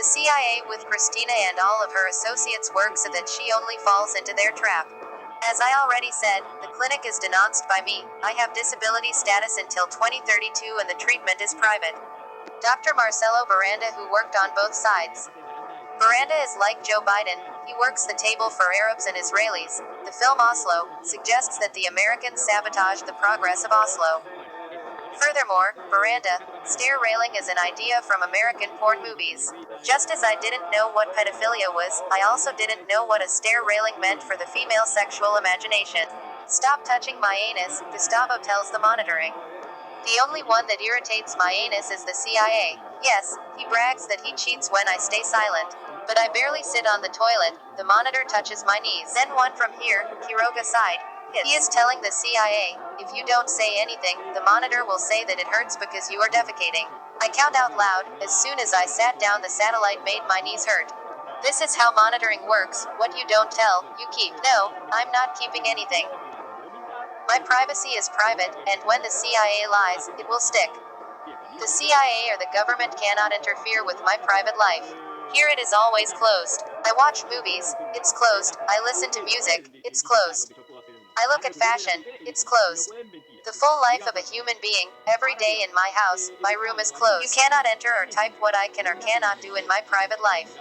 The CIA with Christina and all of her associates work so that she only falls into their trap. As I already said, the clinic is denounced by me. I have disability status until 2032 and the treatment is private. Dr. Marcelo Baranda, who worked on both sides. Baranda is like Joe Biden. He works the table for Arabs and Israelis. The film Oslo suggests that the Americans sabotaged the progress of Oslo. Furthermore, Baranda, stair railing is an idea from American porn movies. Just as I didn't know what pedophilia was, I also didn't know what a stair railing meant for the female sexual imagination. Stop touching my anus, Gustavo tells the monitoring. The only one that irritates my anus is the CIA. Yes, he brags that he cheats when I stay silent. But I barely sit on the toilet, the monitor touches my knees. Then one from here, Quiroga side. He is telling the CIA, if you don't say anything, the monitor will say that it hurts because you are defecating. I count out loud, as soon as I sat down the satellite made my knees hurt. This is how monitoring works, what you don't tell, you keep. No, I'm not keeping anything. My privacy is private, and when the CIA lies, it will stick. The CIA or the government cannot interfere with my private life. Here it is always closed. I watch movies, it's closed. I listen to music, it's closed. I look at fashion, it's closed. The full life of a human being, every day in my house, my room is closed. You cannot enter or type what I can or cannot do in my private life.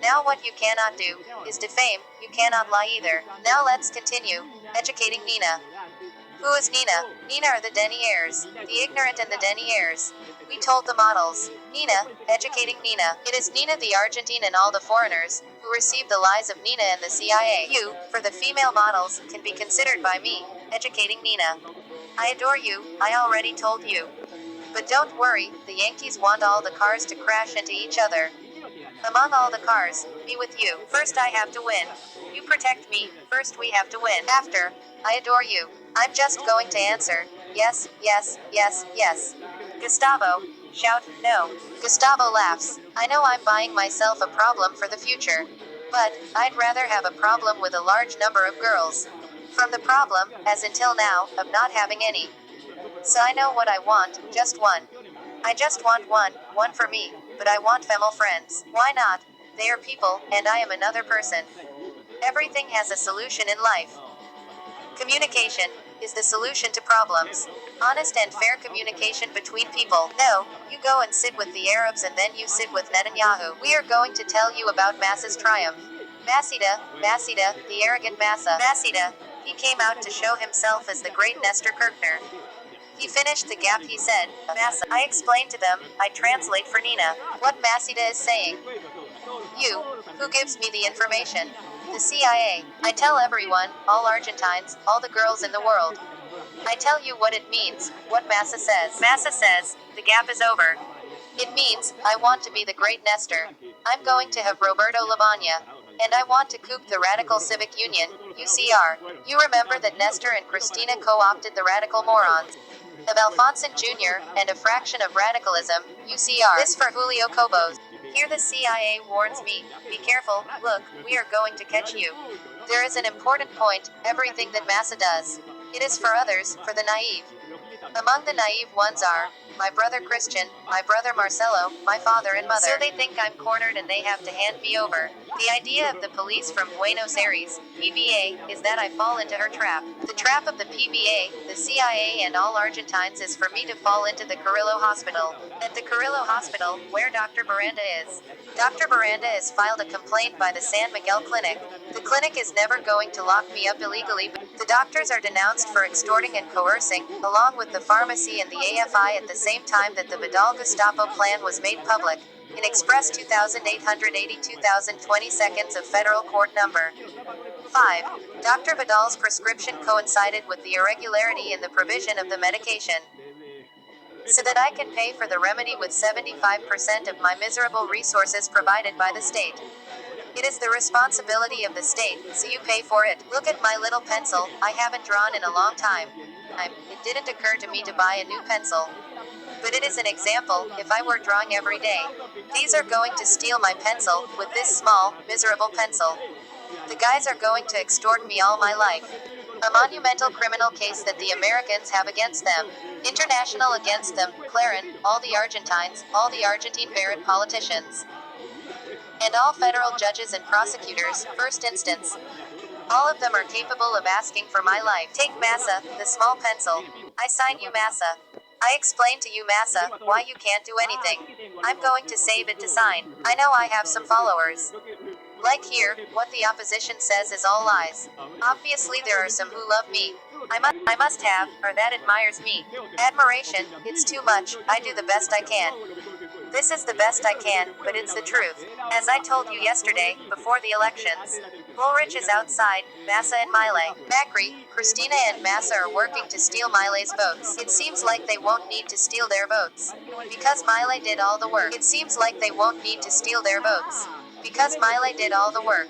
Now what you cannot do, is defame, you cannot lie either. Now let's continue, educating Nina. Who is Nina? Nina are the deniers, the ignorant and the deniers. We told the models. Nina, educating Nina. It is Nina the Argentine and all the foreigners, who received the lies of Nina and the CIA. You, for the female models, can be considered by me, educating Nina. I adore you, I already told you. But don't worry, the Yankees want all the cars to crash into each other. Among all the cars, me with you. First I have to win. You protect me, first we have to win. After, I adore you. I'm just going to answer, yes, yes, yes, yes. Gustavo, shout, no. Gustavo laughs. I know I'm buying myself a problem for the future. But, I'd rather have a problem with a large number of girls. From the problem, as until now, of not having any. So I know what I want, just one. I just want one for me, but I want female friends. Why not? They are people, and I am another person. Everything has a solution in life. Communication is the solution to problems. Honest and fair communication between people. No, you go and sit with the Arabs and then you sit with Netanyahu. We are going to tell you about Massa's triumph. Massida, the arrogant Massa. Massida, he came out to show himself as the great Nestor Kirchner. He finished the gap, he said, Massa. I explained to them, I translate for Nina, what Massida is saying. You, who gives me the information? The CIA. I tell everyone, all Argentines, all the girls in the world. I tell you what it means, what Massa says. Massa says, the gap is over. It means, I want to be the great Nestor. I'm going to have Roberto Lavagna. And I want to coup the Radical Civic Union, UCR. You remember that Nestor and Cristina co-opted the radical morons of Alfonsin Jr., and a fraction of radicalism, UCR. This for Julio Cobos. Here the CIA warns me, be careful, look, we are going to catch you. There is an important point, everything that Massa does. It is for others, for the naive. Among the naive ones are, my brother Christian, my brother Marcelo, my father and mother. So they think I'm cornered and they have to hand me over. The idea of the police from Buenos Aires, PBA, is that I fall into her trap. The trap of the PBA, the CIA and all Argentines is for me to fall into the Carrillo Hospital. At the Carrillo Hospital, where Dr. Baranda is. Dr. Baranda has filed a complaint by the San Miguel Clinic. The clinic is never going to lock me up illegally, but the doctors are denounced for extorting and coercing, along with the pharmacy and the AFI at the same time that the Vidal-Gestapo plan was made public. In Express 2882,020 seconds of federal court number 5. Dr. Vidal's prescription coincided with the irregularity in the provision of the medication. So that I can pay for the remedy with 75% of my miserable resources provided by the state. It is the responsibility of the state, so you pay for it. Look at my little pencil, I haven't drawn in a long time. It didn't occur to me to buy a new pencil. But it is an example, if I were drawing every day. These are going to steal my pencil, with this small, miserable pencil. The guys are going to extort me all my life. A monumental criminal case that the Americans have against them. International against them, Clarin, all the Argentines, all the Argentine Barrett politicians, and all federal judges and prosecutors, first instance. All of them are capable of asking for my life. Take Massa, the small pencil. I sign you Massa. I explain to you Massa, why you can't do anything. I'm going to save it to sign. I know I have some followers. Like here, what the opposition says is all lies. Obviously there are some who love me. I must have, or that admires me. Admiration, it's too much, I do the best I can. This is the best I can, but it's the truth. As I told you yesterday, before the elections. Bullrich is outside, Massa and Milei. Macri, Cristina and Massa are working to steal Milei's votes. It seems like they won't need to steal their votes. Because Milei did all the work. It seems like they won't need to steal their votes. Because Milei did all the work.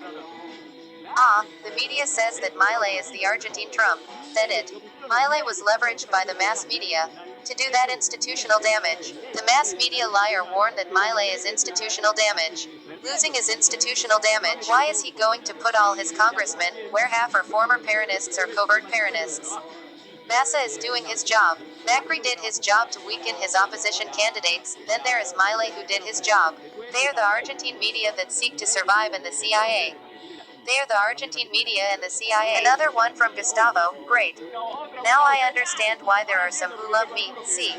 The media says that Milei is the Argentine Trump. Said it. Milei was leveraged by the mass media to do that institutional damage. The mass media liar warned that Milei is institutional damage. Losing is institutional damage. Why is he going to put all his congressmen, where half are former Peronists or covert Peronists? Massa is doing his job. Macri did his job to weaken his opposition candidates, then there is Milei who did his job. They are the Argentine media that seek to survive in the CIA. They are the Argentine media and the CIA. Another one from Gustavo, great. Now I understand why there are some who love me, see.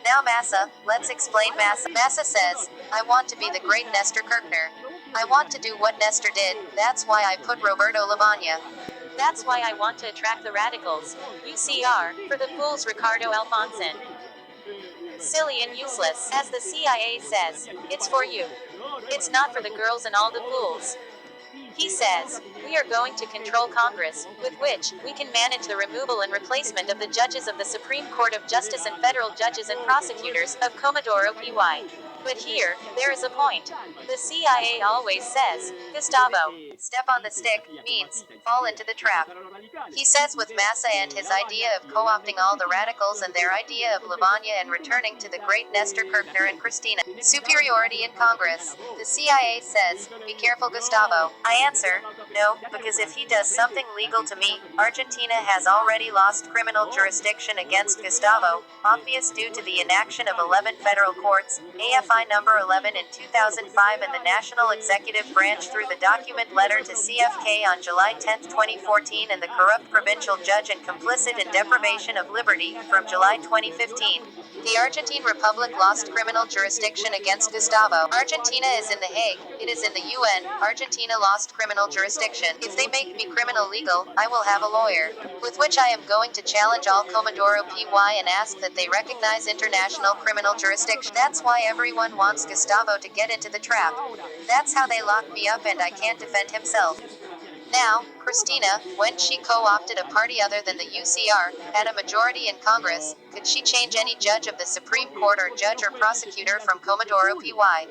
Now Massa, let's explain Massa. Massa says, I want to be the great Nestor Kirchner. I want to do what Nestor did, that's why I put Roberto Lavagna. That's why I want to attract the radicals, UCR, for the fools Ricardo Alfonsin. Silly and useless, as the CIA says, it's for you. It's not for the girls and all the fools. He says, we are going to control Congress, with which we can manage the removal and replacement of the judges of the Supreme Court of Justice and federal judges and prosecutors of Comodoro Pi. But here, there is a point. The CIA always says, Gustavo, step on the stick, means, fall into the trap. He says with Massa and his idea of co-opting all the radicals and their idea of Lavagna and returning to the great Nestor Kirchner and Cristina. Superiority in Congress. The CIA says, be careful Gustavo. I answer, no, because if he does something legal to me, Argentina has already lost criminal jurisdiction against Gustavo, obvious due to the inaction of 11 federal courts, AFI number 11 in 2005 and the National Executive Branch through the document letter to CFK on July 10, 2014 and the corrupt provincial judge and complicit in deprivation of liberty from July 2015. The Argentine Republic lost criminal jurisdiction against Gustavo. Argentina is in The Hague. It is in the UN. Argentina lost criminal jurisdiction. If they make me criminal legal, I will have a lawyer, with which I am going to challenge all Comodoro Pi and ask that they recognize international criminal jurisdiction. That's why everyone wants Gustavo to get into the trap. That's how they lock me up and I can't defend himself. Now, Cristina, when she co-opted a party other than the UCR, had a majority in Congress, could she change any judge of the Supreme Court or judge or prosecutor from Comodoro Pi?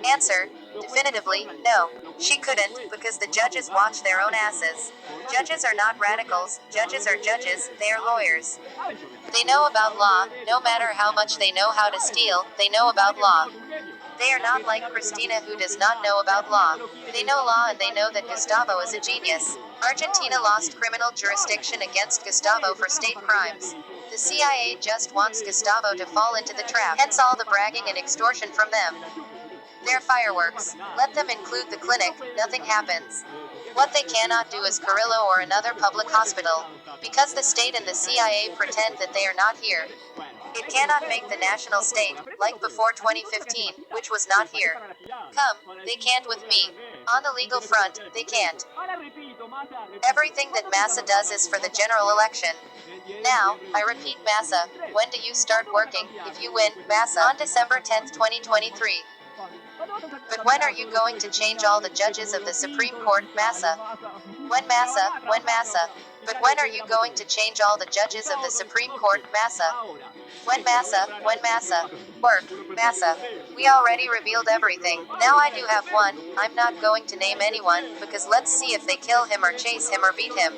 Answer, definitively, no. She couldn't, because the judges watch their own asses. Judges are not radicals, judges are judges, they are lawyers. They know about law, no matter how much they know how to steal, they know about law. They are not like Cristina who does not know about law. They know law and they know that Gustavo is a genius. Argentina lost criminal jurisdiction against Gustavo for state crimes. The CIA just wants Gustavo to fall into the trap, hence all the bragging and extortion from them. They're fireworks. Let them include the clinic, nothing happens. What they cannot do is Carrillo or another public hospital, because the state and the CIA pretend that they are not here. It cannot make the national state, like before 2015, which was not here. Come, they can't with me. On the legal front, they can't. Everything that Massa does is for the general election. Now, I repeat Massa, when do you start working, if you win, Massa, on December 10, 2023? But when are you going to change all the judges of the Supreme Court, Massa? When Massa, when Massa? But when are you going to change all the judges of the Supreme Court, Massa? When Massa, when Massa? Work, Massa. We already revealed everything. Now I do have one. I'm not going to name anyone, because let's see if they kill him or chase him or beat him.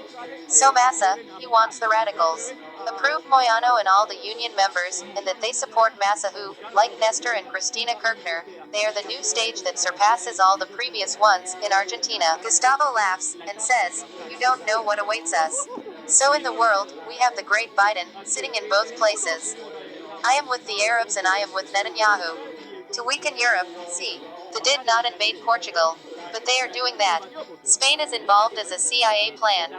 So Massa, he wants the radicals. Approve Moyano and all the union members, and that they support Massa who, like Nestor and Cristina Kirchner, they are the new stage that surpasses all the previous ones in Argentina. Gustavo laughs, and says, you don't know what awaits us. So in the world, we have the great Biden, sitting in both places. I am with the Arabs and I am with Netanyahu. To weaken Europe, see. They did not invade Portugal. But they are doing that. Spain is involved as a CIA plan.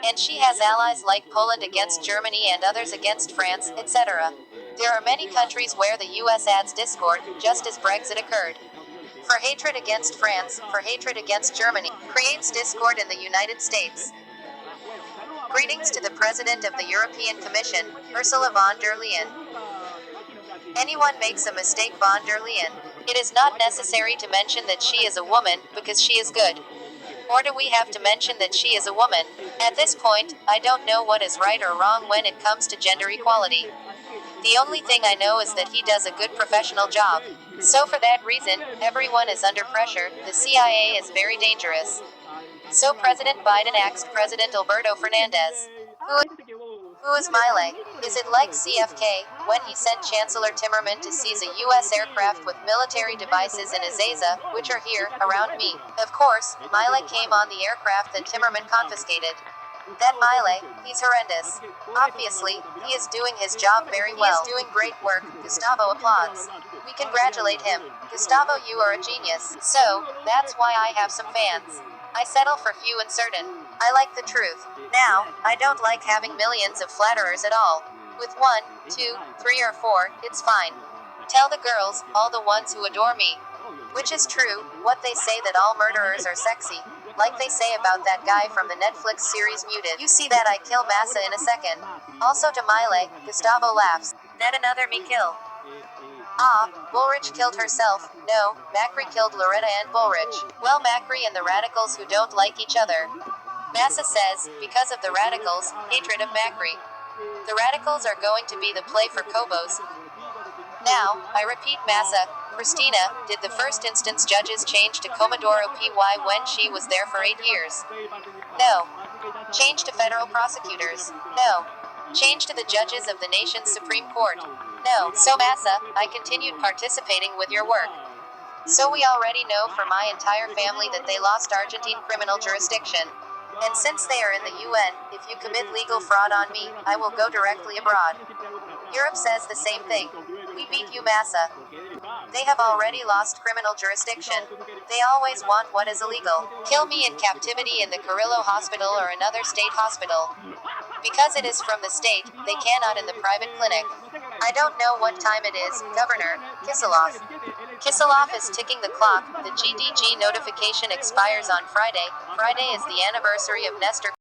And she has allies like Poland against Germany and others against France, etc. There are many countries where the US adds discord, just as Brexit occurred. For hatred against France, for hatred against Germany, creates discord in the United States. Greetings to the President of the European Commission, Ursula von der Leyen. Anyone makes a mistake, von der Leyen. It is not necessary to mention that she is a woman, because she is good. Or do we have to mention that she is a woman? At this point, I don't know what is right or wrong when it comes to gender equality. The only thing I know is that he does a good professional job. So for that reason, everyone is under pressure. The CIA is very dangerous. So President Biden asked President Alberto Fernandez, who is Milei? Is it like CFK, when he sent Chancellor Timmerman to seize a U.S. aircraft with military devices in Ezeiza, which are here, around me? Of course, Milei came on the aircraft that Timmerman confiscated. That Milei, he's horrendous. Obviously, he is doing his job very well. He is doing great work. Gustavo applauds. We congratulate him. Gustavo, you are a genius. So, that's why I have some fans. I settle for few and certain. I like the truth. Now, I don't like having millions of flatterers at all. With 1, 2, 3 or 4, it's fine. Tell the girls, all the ones who adore me. Which is true, what they say that all murderers are sexy. Like they say about that guy from the Netflix series Muted. You see that I kill Massa in a second. Also to Milei, Gustavo laughs. Net another me kill. Ah, Bullrich killed herself. No, Macri killed Loretta and Bullrich. Well, Macri and the radicals who don't like each other. Massa says, because of the radicals, hatred of Macri. The radicals are going to be the play for Cobos. Now, I repeat Massa, Christina, did the first instance judges change to Comodoro PY when she was there for 8 years? No. Change to federal prosecutors? No. Change to the judges of the nation's Supreme Court? No. So Massa, I continued participating with your work. So we already know for my entire family that they lost Argentine criminal jurisdiction. And since they are in the UN, if you commit legal fraud on me, I will go directly abroad. Europe says the same thing. We beat you, Massa. They have already lost criminal jurisdiction. They always want what is illegal. Kill me in captivity in the Carrillo Hospital or another state hospital. Because it is from the state, they cannot in the private clinic. I don't know what time it is, Governor Kisilov. Kisilov is ticking the clock. The GDG notification expires on Friday. Friday is the anniversary of Nestor